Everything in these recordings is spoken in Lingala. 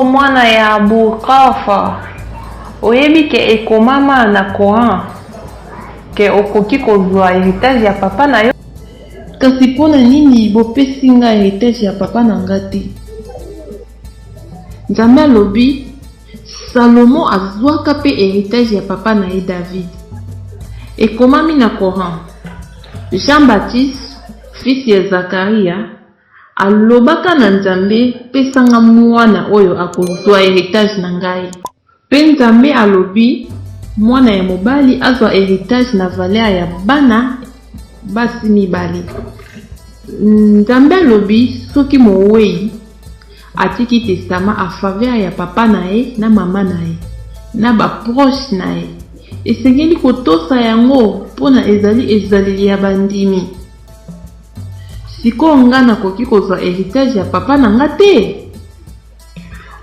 Oh mwana ya Bukafa, oyebi ke ekomama na Coran ke okoki kozwa héritage ya papa na yo. Kasi pona nini bopesi nga héritage ya papa na nga te? Nzambe alobi Salomo azwaka pe héritage ya papa na ye David. Ekomami na Coran, Jean-Baptiste, fils ya Zakaria, alobaka na Nzambe pesanga mwana oyo akozwa héritage na ngai. Pe Nzambe alobi mwana ya mobali azwa héritage na valeur ya bana basi mibali. Nzambe alobi soki mowei atiki testament a faveur ya papa na ye na mama na ye na baproche na ye, esengeli kotosa yango mpona ezaleli ya bandimi. Sikoyo nga nakoki kozwa héritage ya papa na nga te?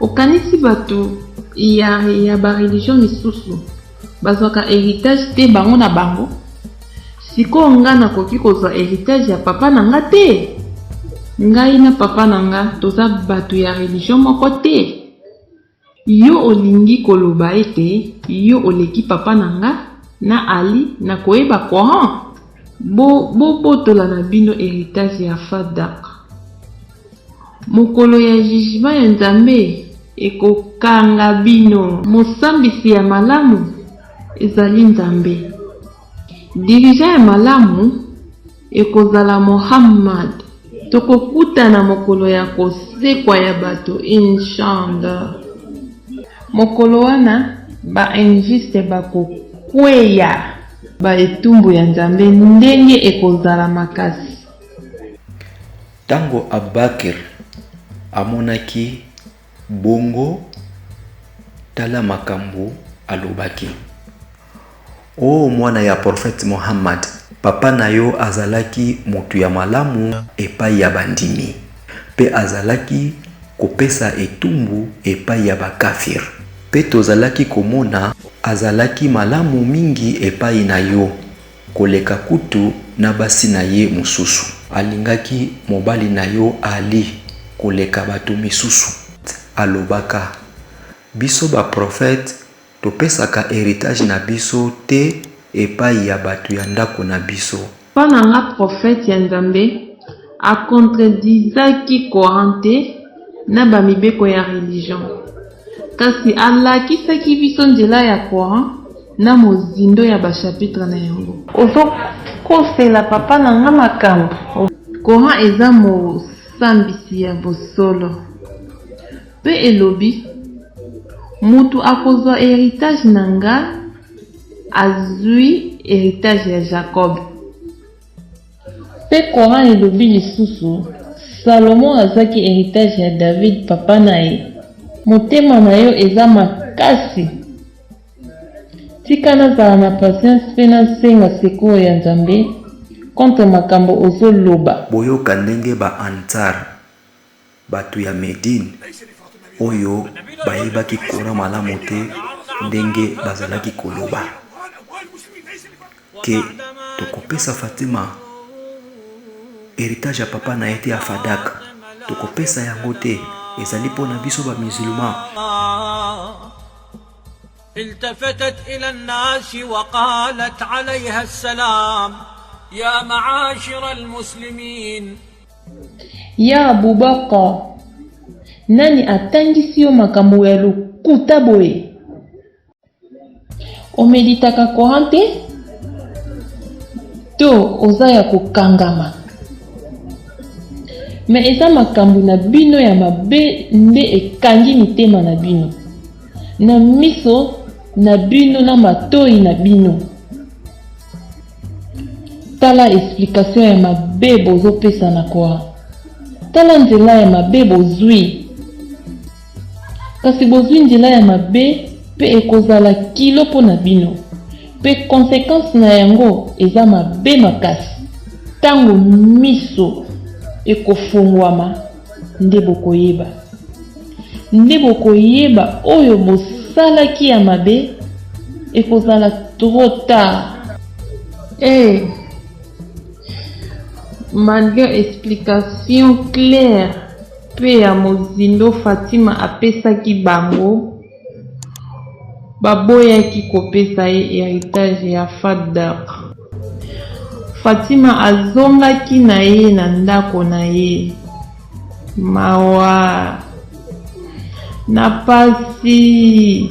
Okanisi bato ya bareligion misusu bazwaka héritage te bango na bango? Sikoyo nga nakoki kozwa héritage ya papa na nga te? Ngai na papa na nga toza bato ya religion moko te. Yo olingi koloba ete yo oleki papa na nga na Ali na koyeba Coran? Botola na bino héritage ya Fadak. Mokolo ya jugement ya Nzambe ekokanga bino. Mosambisi ya malamu ezali Nzambe. Dirigeant ya malamu ekozala Muhammad. Tokokuta na mokolo ya kosekwa ya bato inshallah. Mokolo wana ba injuste bakokweya ba etumbu ya Nzambe ndenge ekozala makasi. Tango Abubakar amonaki bongo, tala makambo alobaki. O mwana ya prophète Muhammad, papa na yo azalaki mutu ya malamu epai ya bandimi, pe azalaki kopesa etumbu epai ya bakafir. Pe tozalaki komona azalaki malamu mingi epai na yo koleka kutu na basi na ye mususu. Alingaki mobali na yo Ali koleka bato misusu. Alobaka biso ba prophète topesaka héritage na biso te epai ya bato ya ndako na biso. Pana nga prophète ya Nzambe akontredizaki Coran te na bamibeko ya religion, kasi alakisaki biso nzela ya Coran na mozindo ya bachapitre na yango. Ozokosela papa na nga makambo. Coran eza mosambisi ya bosolo. Pe elobi mutu akozwa héritage na nga azwi héritage ya Jacob. Pe Coran elobi lisusu Salomo azaki héritage ya David papa na ye. Motema na yo eza makasi. Tika nazala na patience pe nasenga sekoyo ya Nzambe contre makambo ozoloba. Boyoka ndenge ba Ansar, bato ya Medine oyo bayebaki Coran malamu te ndenge bazalaki koloba ke tokopesa Fatima héritage ya papa na ete ya Fadak. Tokopesa yango te, ezali pona biso ba musulman. التفتت إلى الناس وقالت عليها السلام يا معاشر المسلمين. Ya Abubakar, nani atangisi yo makambo ya lokuta boye? Omeditaka Coran te? To oza ya kokangama. Me eza makambo na bino ya mabe nde ekangi mitema na bino, na miso na bino na matoi na bino. Tala explication ya mabe bozopesa na Coran. Tala nzela ya mabe bozwi. Kasi bozwi nzela ya mabe pe ekozala kilo po na bino. Pe conséquence na yango eza mabe makasi. Tango miso ekofungwama nde bokoyeba. Nde bokoyeba oyo bosalaki ya mabe ekozala trop tard. Malgré explication claire pe ya mozindo Fatima apesaki bango, baboyaki kopesa ye héritage ya Fadak. Fatima azongaki na ye na ndako na ye. Mawa na pasi